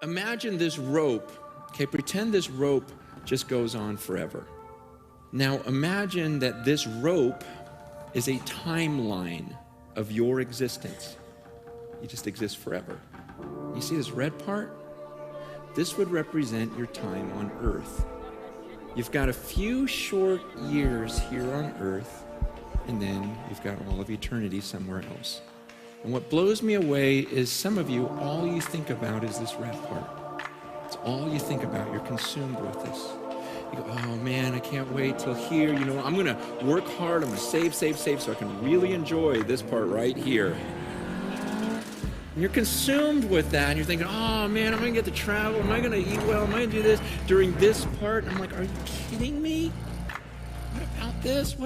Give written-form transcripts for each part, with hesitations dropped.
Imagine this rope, okay, pretend this rope just goes on forever. Now imagine that this rope is a timeline of your existence. You just exist forever. You see this red part? This would represent your time on earth. You've got a few short years here on earth, and then you've got all of eternity somewhere else. And what blows me away is some of you, all you think about is this red part. It's all you think about. You're consumed with this. You go, oh man, I can't wait till here. You know, I'm going to work hard. I'm going to save so I can really enjoy this part right here. And you're consumed with that. And you're thinking, oh man, am I going to get to travel? Am I going to eat well? Am I going to do this during this part? And I'm like, are you kidding me? What about this?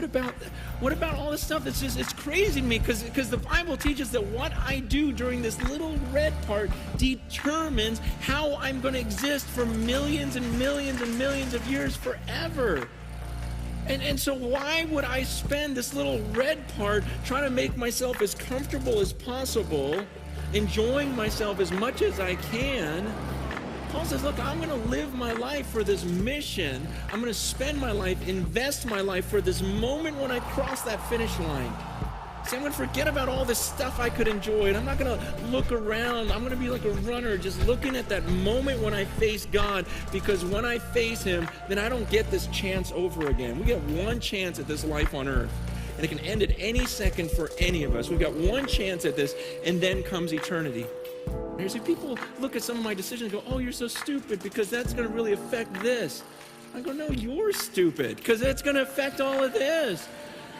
What about all this stuff? It's crazy to me because the Bible teaches that what I do during this little red part determines how I'm going to exist for millions and millions and millions of years forever. And so why would I spend this little red part trying to make myself as comfortable as possible, enjoying myself as much as I can? Paul says, look, I'm going to live my life for this mission. I'm going to spend my life, invest my life for this moment when I cross that finish line. See, I'm going to forget about all this stuff I could enjoy, and I'm not going to look around. I'm going to be like a runner, just looking at that moment when I face God, because when I face Him, then I don't get this chance over again. We get one chance at this life on earth, and it can end at any second for any of us. We've got one chance at this, and then comes eternity. There's people look at some of my decisions and go, oh, you're so stupid because that's going to really affect this. I go, no, you're stupid because it's going to affect all of this.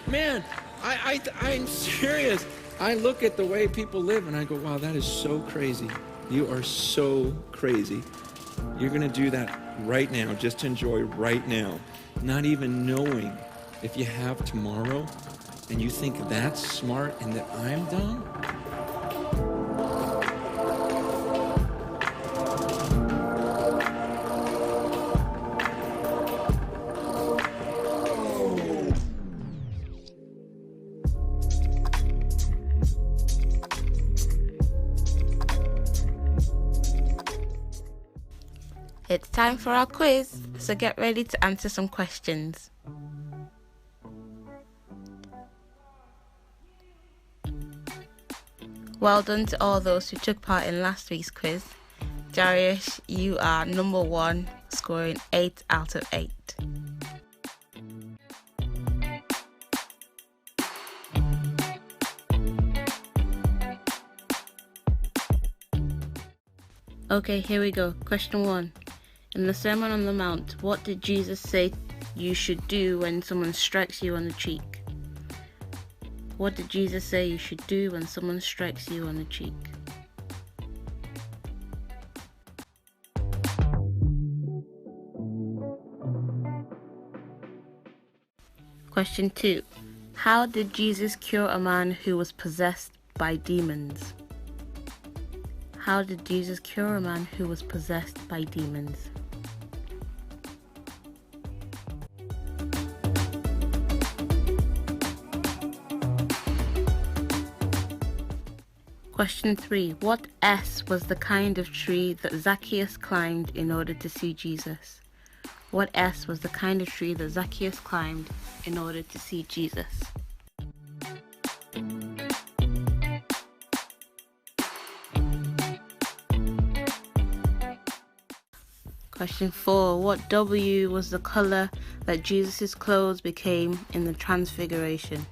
Man, I'm serious. I look at the way people live and I go, wow, that is so crazy. You are so crazy. You're going to do that right now, just to enjoy right now, not even knowing if you have tomorrow, and you think that's smart and that I'm dumb. It's time for our quiz, so get ready to answer some questions. Well done to all those who took part in last week's quiz. Jarish, you are number 1, scoring 8 out of 8. Okay, here we go. Question 1. In the Sermon on the Mount, what did Jesus say you should do when someone strikes you on the cheek? What did Jesus say you should do when someone strikes you on the cheek? Question 2. How did Jesus cure a man who was possessed by demons? How did Jesus cure a man who was possessed by demons? Question 3. What S was the kind of tree that Zacchaeus climbed in order to see Jesus? What S was the kind of tree that Zacchaeus climbed in order to see Jesus? Question 4. What W was the color that Jesus' clothes became in the Transfiguration?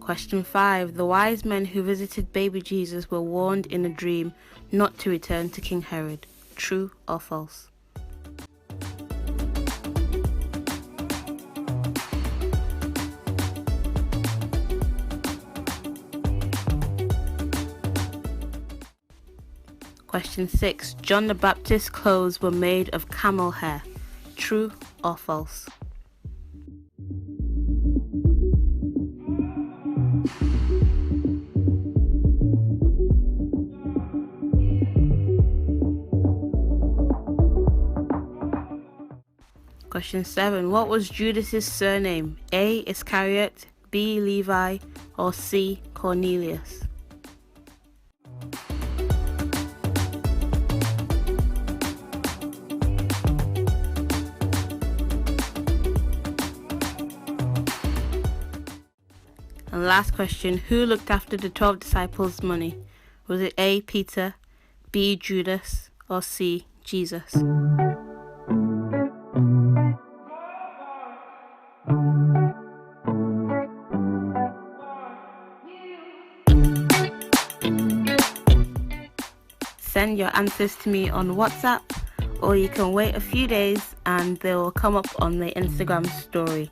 Question 5. The wise men who visited baby Jesus were warned in a dream not to return to King Herod. True or false? Question 6. John the Baptist's clothes were made of camel hair. True or false? Question 7. What was Judas's surname? A. Iscariot, B. Levi, or C. Cornelius? And last question, who looked after the 12 disciples' money? Was it A. Peter, B. Judas, or C. Jesus? Send your answers to me on WhatsApp, or you can wait a few days and they will come up on the Instagram story.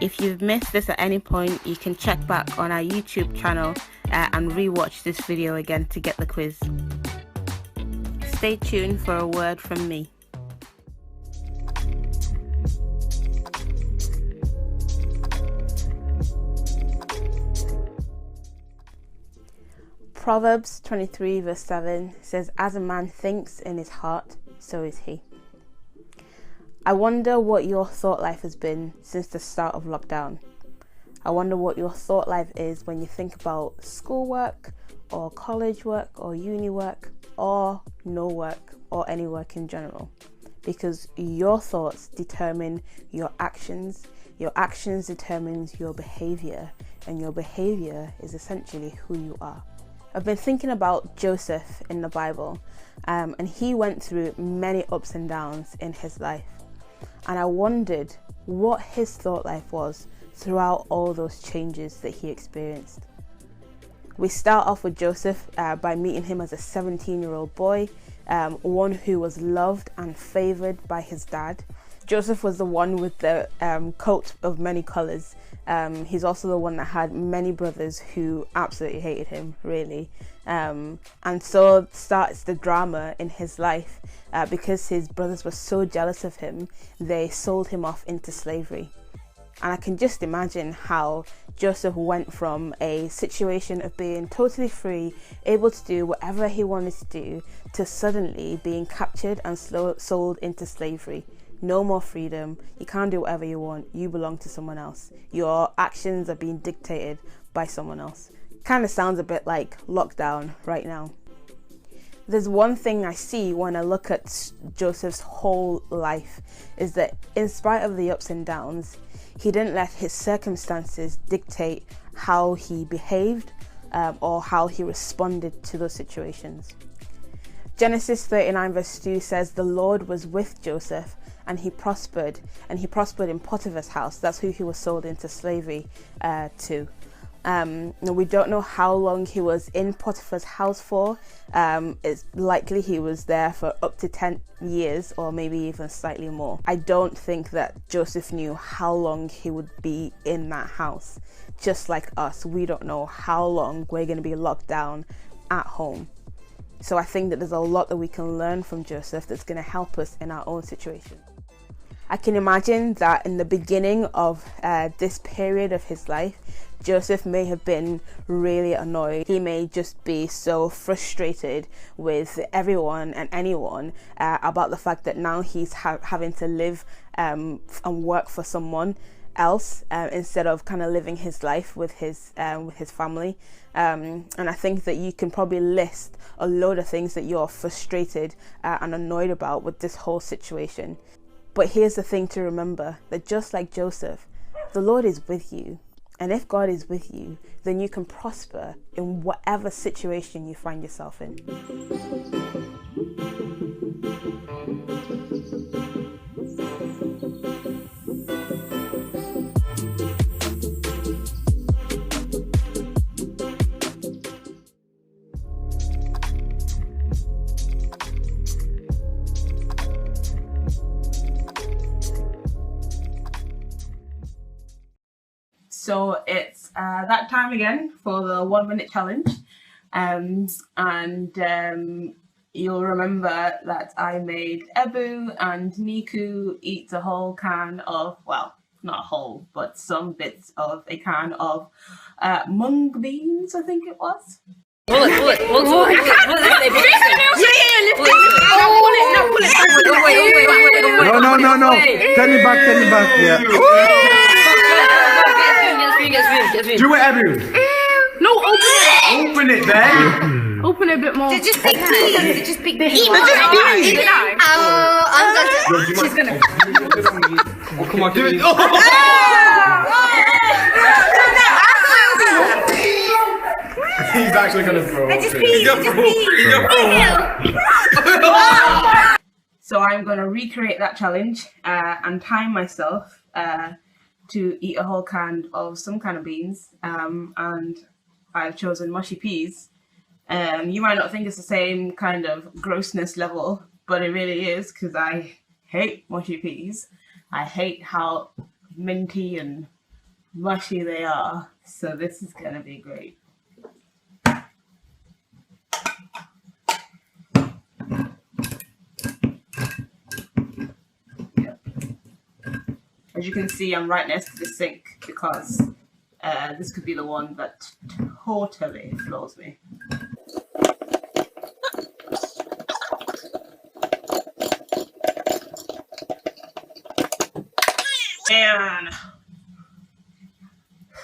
If you've missed this at any point, you can check back on our YouTube channel and rewatch this video again to get the quiz. Stay tuned for a word from me. Proverbs 23 verse 7 says, "As a man thinks in his heart, so is he." I wonder what your thought life has been since the start of lockdown. I wonder what your thought life is when you think about schoolwork or college work or uni work or no work or any work in general. Because your thoughts determine your actions determines your behavior, and your behavior is essentially who you are. I've been thinking about Joseph in the Bible, and he went through many ups and downs in his life. And I wondered what his thought life was throughout all those changes that he experienced. We start off with Joseph by meeting him as a 17-year-old boy, one who was loved and favoured by his dad. Joseph was the one with the coat of many colours. He's also the one that had many brothers who absolutely hated him, really. And so starts the drama in his life because his brothers were so jealous of him, they sold him off into slavery. And I can just imagine how Joseph went from a situation of being totally free, able to do whatever he wanted to do, to suddenly being captured and sold into slavery. No more freedom. You can't do whatever you want. You belong to someone else. Your actions are being dictated by someone else. Kind of sounds a bit like lockdown right now. There's one thing I see when I look at Joseph's whole life, is that in spite of the ups and downs, he didn't let his circumstances dictate how he behaved or how he responded to those situations. Genesis 39 verse 2 says, "The Lord was with Joseph, and he prospered in Potiphar's house." That's who he was sold into slavery to. We don't know how long he was in Potiphar's house for. It's likely he was there for up to 10 years or maybe even slightly more. I don't think that Joseph knew how long he would be in that house. Just like us, we don't know how long we're going to be locked down at home. So I think that there's a lot that we can learn from Joseph that's going to help us in our own situation. I can imagine that in the beginning of this period of his life, Joseph may have been really annoyed. He may just be so frustrated with everyone and anyone about the fact that now he's having to live and work for someone else instead of kind of living his life with his family. And I think that you can probably list a load of things that you're frustrated and annoyed about with this whole situation. But here's the thing to remember, that just like Joseph, the Lord is with you. And if God is with you, then you can prosper in whatever situation you find yourself in. So it's that time again for the 1 minute challenge. You'll remember that I made Ebu and Niku eat a whole can of, well, not a whole, but some bits of a can of mung beans, I think it was. Pull it. Wait. No. Turn it back, yeah. Get Do it, Ebu. No, open it. Open it, then. Open it a bit more. Just pick peas. Just pick peas. She's gonna. Oh, come on, do it. He's actually gonna throw. I just peed. So I'm going to recreate that challenge and time myself to eat a whole can of some kind of beans. And I've chosen mushy peas. You might not think it's the same kind of grossness level, but it really is, because I hate mushy peas. I hate how minty and mushy they are. So this is going to be great. As you can see, I'm right next to the sink because this could be the one that totally floors me. And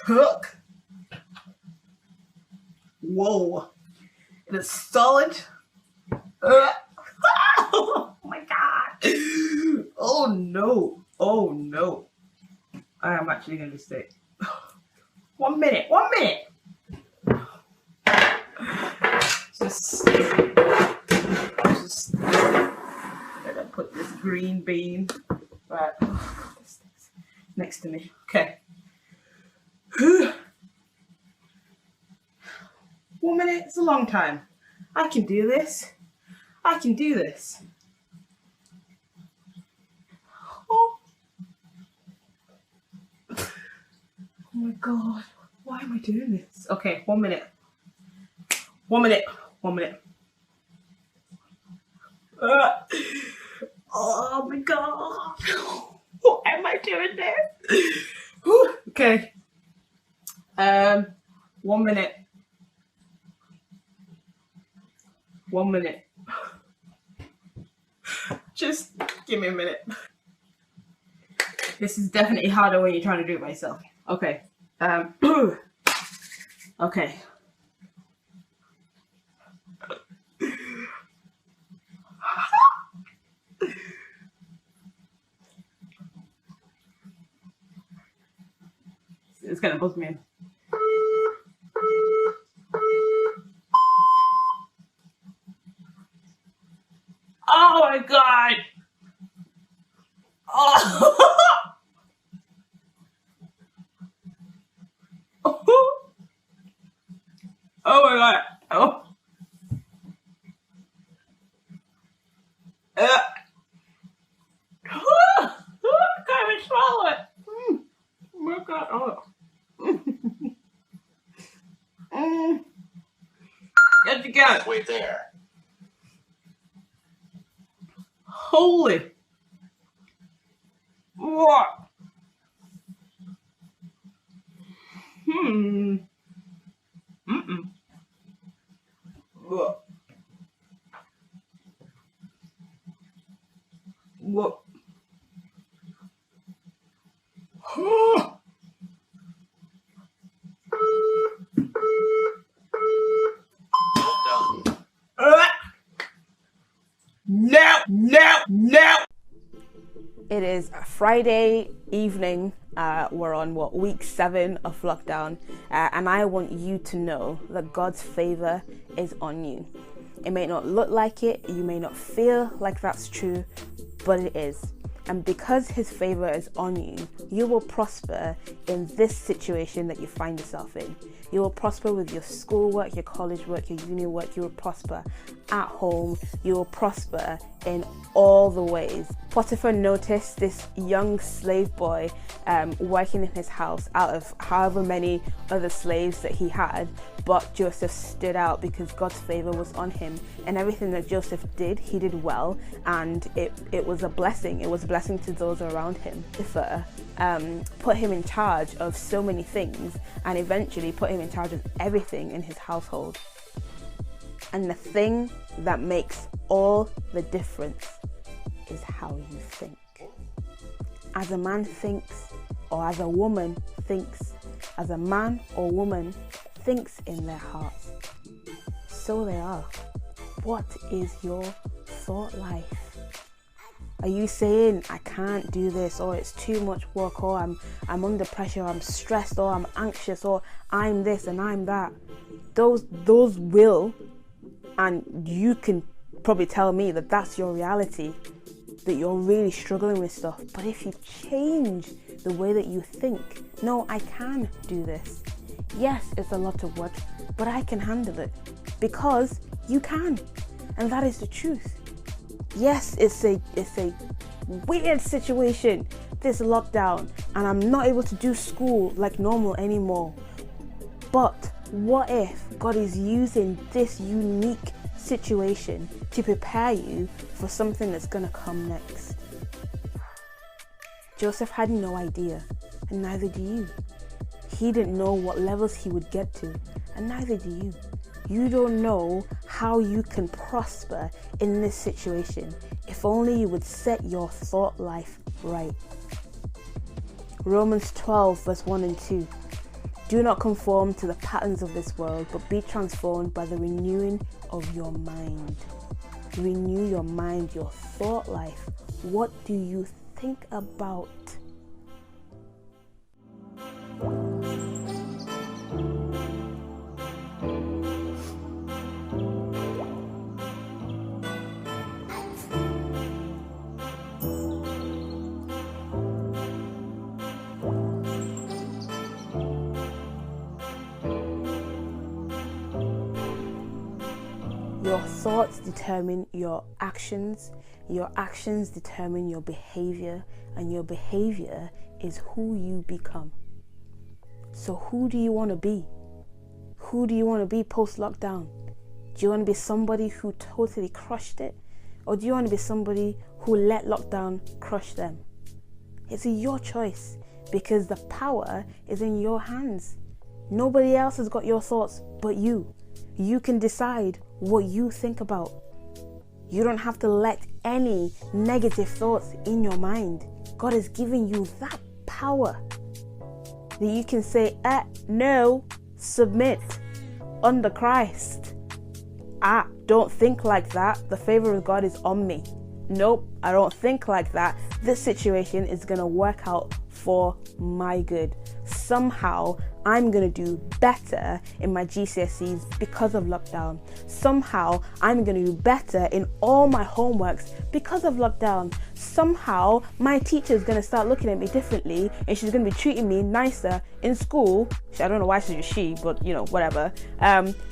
hook. Whoa. It is solid. Oh my god. Oh no. Oh no. I am actually going to be sick. 1 minute. 1 minute. Just gonna put this green bean right next to me. Okay. 1 minute. It's a long time. I can do this. I can do this. Oh. Oh my god, why am I doing this? Okay, 1 minute. 1 minute. 1 minute. Oh my god. Why am I doing this? Okay. 1 minute. 1 minute. Just give me a minute. This is definitely harder when you're trying to do it by yourself. Okay. Okay. It's gonna buzz me in. Oh my god! Oh! Oh my god! Oh! I can't even swallow it! Oh my god! Oh! Get you go! Wait there. Holy! What? What? What? No! It is Friday evening. We're on week 7 of lockdown, and I want you to know that God's favor is on you. It may not look like it, you may not feel like that's true, but it is. And because his favor is on you, you will prosper in this situation that you find yourself in. You will prosper with your schoolwork, your college work, your uni work. You will prosper at home. You will prosper in all the ways. Potiphar noticed this young slave boy working in his house out of however many other slaves that he had, but Joseph stood out because God's favor was on him, and everything that Joseph did, he did well, and it was a blessing. It was a blessing to those around him. Potiphar put him in charge of so many things, and eventually put him in charge of everything in his household. And the thing that makes all the difference is how you think. As a man thinks, or as a woman thinks, as a man or woman thinks in their hearts, so they are. What is your thought life? Are you saying, I can't do this, or it's too much work, or I'm under pressure, I'm stressed, or I'm anxious, or I'm this and I'm that? those will, and you can probably tell me that that's your reality, that you're really struggling with stuff. But if you change the way that you think, no, I can do this. Yes, it's a lot of work, but I can handle it, because you can. And that is the truth. Yes, it's a weird situation, this lockdown, and I'm not able to do school like normal anymore. But what if God is using this unique situation to prepare you for something that's going to come next? Joseph had no idea, and neither do you. He didn't know what levels he would get to, and neither do you. You don't know how you can prosper in this situation. If only you would set your thought life right. Romans 12 verse 1 and 2. Do not conform to the patterns of this world, but be transformed by the renewing of your mind. Renew your mind, your thought life. What do you think about? Your thoughts determine your actions determine your behavior, and your behavior is who you become. So who do you want to be? Who do you want to be post-lockdown? Do you want to be somebody who totally crushed it? Or do you want to be somebody who let lockdown crush them? It's your choice, because the power is in your hands. Nobody else has got your thoughts but you. You can decide what you think about. You don't have to let any negative thoughts in your mind. God has given you that power that you can say, no, submit under Christ. Don't think like that. The favor of God is on me. Nope, I don't think like that. This situation is going to work out for my good. Somehow I'm going to do better in my GCSEs because of lockdown. Somehow I'm going to do better in all my homeworks because of lockdown. Somehow my teacher's going to start looking at me differently, and she's going to be treating me nicer in school. I don't know why she's she, but whatever.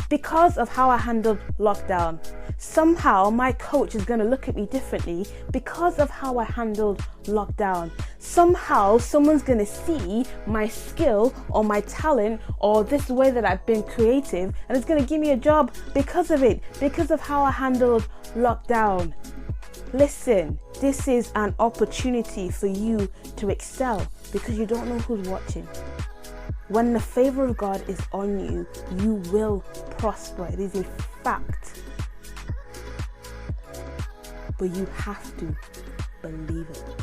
Because of how I handled lockdown. Somehow my coach is going to look at me differently because of how I handled lockdown. Somehow someone's going to see my skill or my talent or this way that I've been creative, and it's going to give me a job because of it, because of how I handled lockdown. Listen, this is an opportunity for you to excel, because you don't know who's watching. When the favor of God is on you, you will prosper. It is a fact. But you have to believe it.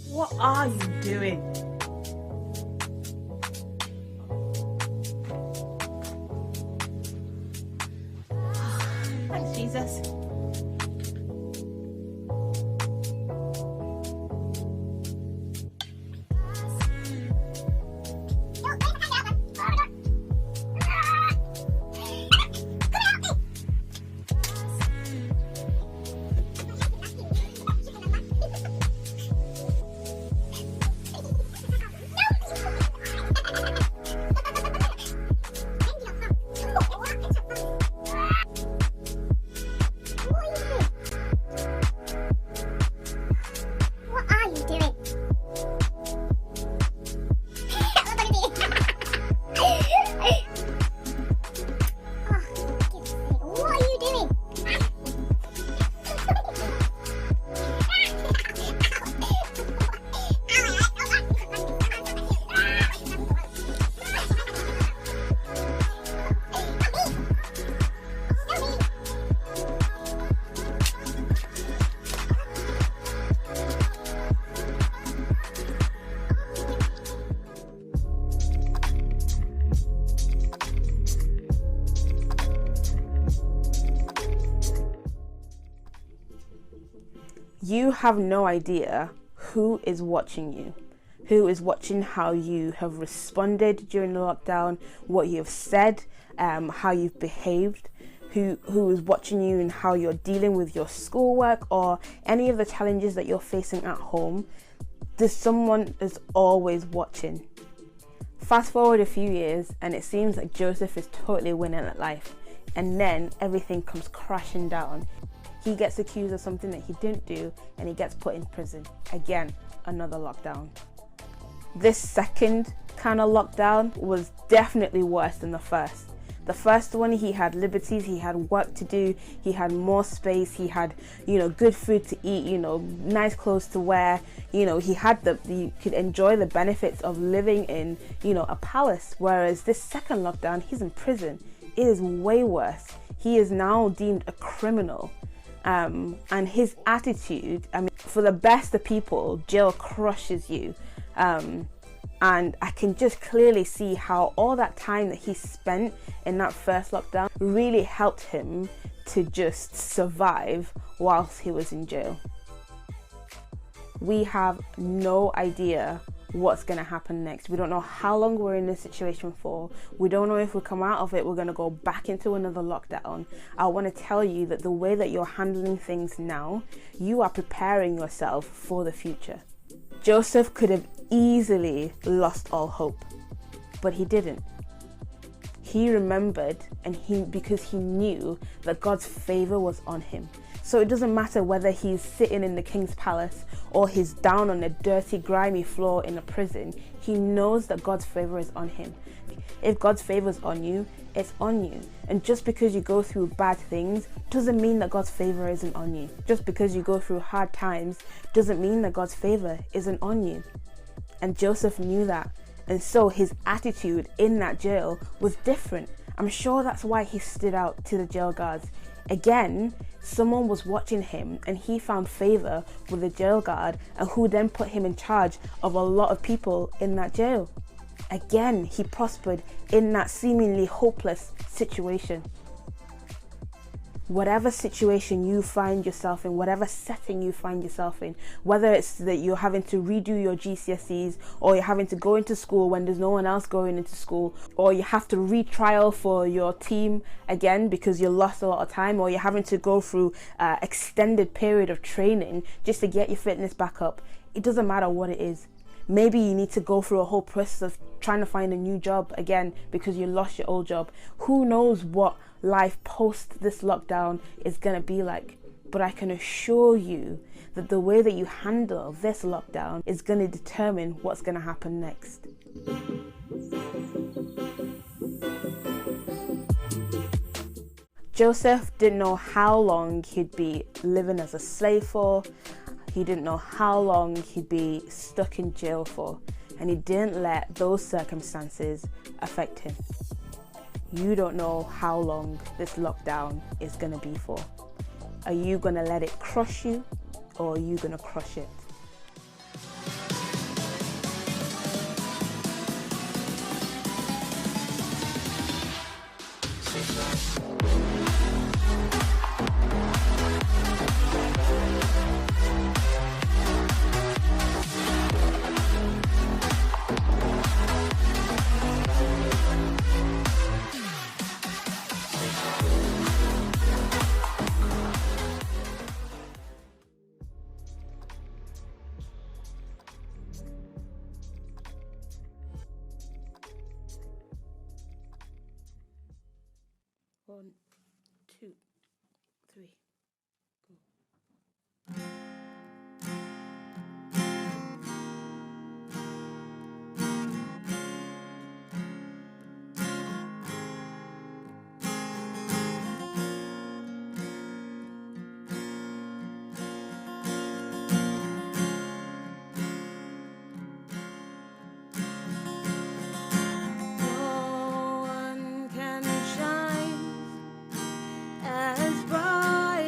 What are you doing? Thanks, Jesus. You have no idea who is watching you, who is watching how you have responded during the lockdown, what you have said, how you've behaved, who is watching you and how you're dealing with your schoolwork or any of the challenges that you're facing at home. There's someone is always watching. Fast forward a few years and it seems like Joseph is totally winning at life, and then everything comes crashing down. He gets accused of something that he didn't do and he gets put in prison. Again, another lockdown. This second kind of lockdown was definitely worse than the first. The first one, he had liberties, he had work to do, he had more space, he had, good food to eat, nice clothes to wear, he had you could enjoy the benefits of living in, a palace. Whereas this second lockdown, he's in prison. It is way worse. He is now deemed a criminal. And his attitude, for the best of people, jail crushes you. And I can just clearly see how all that time that he spent in that first lockdown really helped him to just survive whilst he was in jail. We have no idea what's going to happen next. We don't know how long we're in this situation for. We don't know if we come out of it, we're going to go back into another lockdown. I want to tell you that the way that you're handling things now, you are preparing yourself for the future. Joseph could have easily lost all hope, but he didn't. He remembered, and because he knew that God's favor was on him. So it doesn't matter whether he's sitting in the king's palace or he's down on a dirty, grimy floor in a prison. He knows that God's favor is on him. If God's favor is on you, it's on you. And just because you go through bad things doesn't mean that God's favor isn't on you. Just because you go through hard times doesn't mean that God's favor isn't on you. And Joseph knew that. And so his attitude in that jail was different. I'm sure that's why he stood out to the jail guards. Again, someone was watching him and he found favor with the jail guard, and who then put him in charge of a lot of people in that jail. Again, he prospered in that seemingly hopeless situation. Whatever situation you find yourself in, whatever setting you find yourself in, whether it's that you're having to redo your GCSEs, or you're having to go into school when there's no one else going into school, or you have to retrial for your team again because you lost a lot of time, or you're having to go through an extended period of training just to get your fitness back up, it doesn't matter what it is. Maybe you need to go through a whole process of trying to find a new job again because you lost your old job. Who knows what life post this lockdown is going to be like? But I can assure you that the way that you handle this lockdown is going to determine what's going to happen next. Joseph didn't know how long he'd be living as a slave for. He didn't know how long he'd be stuck in jail for, and he didn't let those circumstances affect him. You don't know how long this lockdown is going to be for. Are you going to let it crush you, or are you going to crush it? One, two, three, go. No one can shine as bright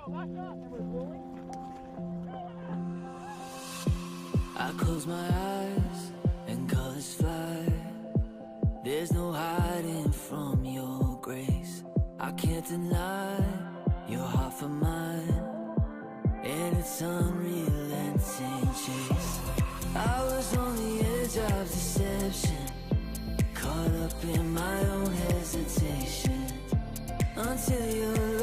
I close my eyes and colors fly. There's no hiding from your grace. I can't deny your heart for mine, and it's unrelenting chase. I was on the edge of deception, caught up in my own hesitation, until your